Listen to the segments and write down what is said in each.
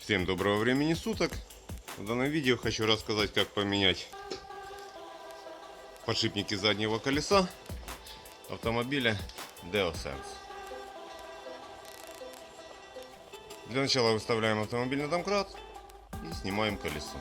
Всем доброго времени суток. В данном видео хочу рассказать, как поменять подшипники заднего колеса автомобиля Deosense. Для начала выставляем автомобиль на домкрат и снимаем колесо.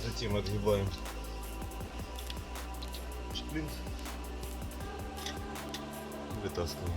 Затем отгибаем шплинт и вытаскиваем.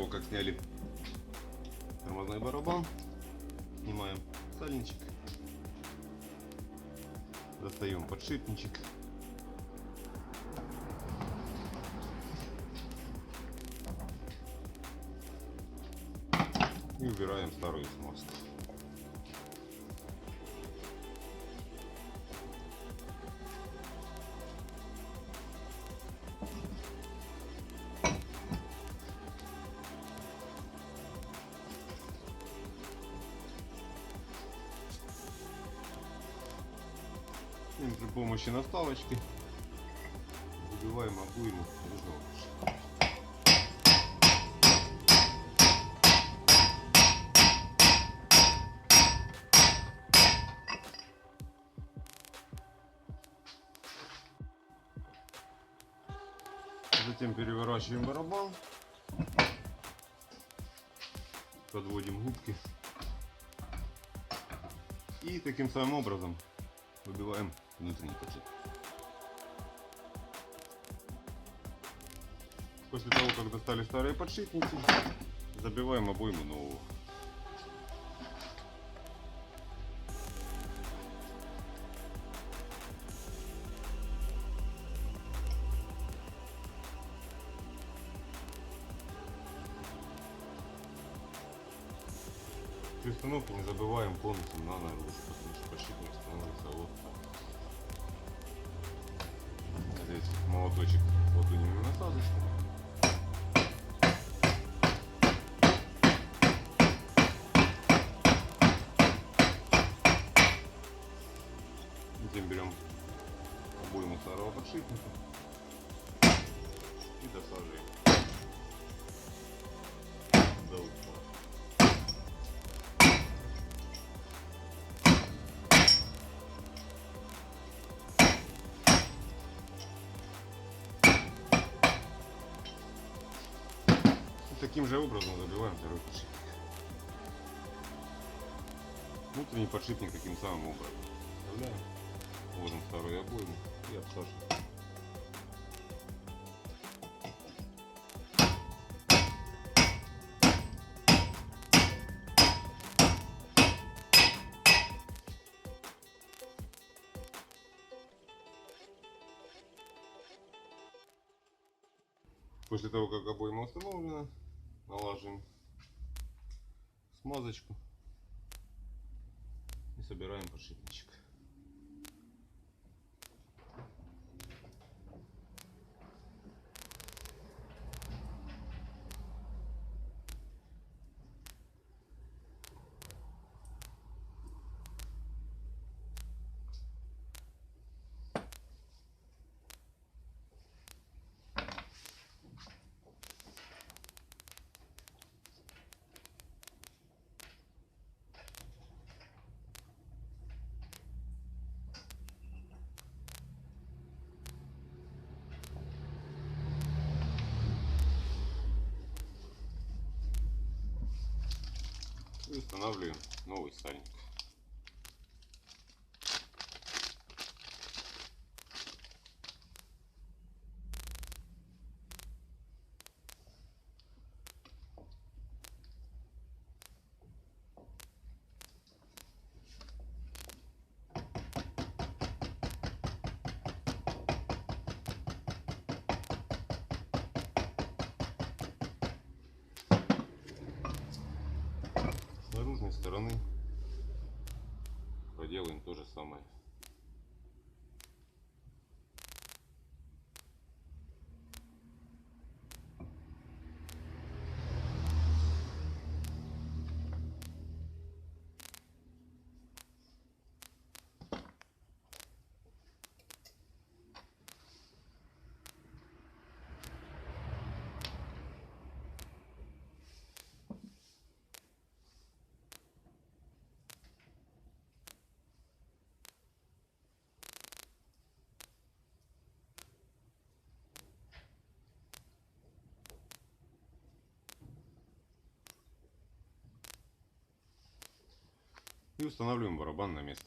Как сняли тормозной барабан, снимаем сальничек, достаем подшипничек, и убираем старую смазку. И при помощи наставочки выбиваем обойму из ножки. Затем переворачиваем барабан, подводим губки и таким самым образом выбиваем внутренний подшипник. После того, как достали старые подшипники, забиваем обойму нового. При установке не забываем полностью на наружу, потому что подшипник становится вот здесь молоточек, вот у него насадочку. Затем берем обойму старого подшипника и досаживаем до упора. Таким же образом забиваем второй подшипник. Внутренний подшипник таким самым образом вставляем, вводим вторую обойму и обсаживаем. После того, как обойма установлена, налаживаем смазочку и собираем подшипничек. И устанавливаем новый сальник. С наружной стороны проделаем то же самое. И устанавливаем барабан на место.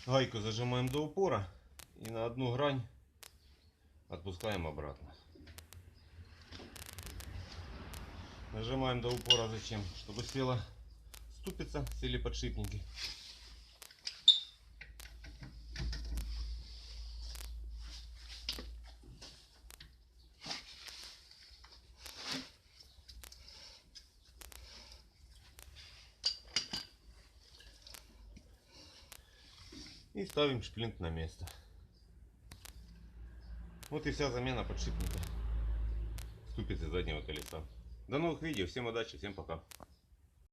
Гайку зажимаем до упора и на одну грань отпускаем обратно. Нажимаем до упора зачем? Чтобы села ступица, сели подшипники. И ставим шплинт на место. Вот и вся замена подшипника ступицы заднего колеса. До новых видео, всем удачи, всем пока.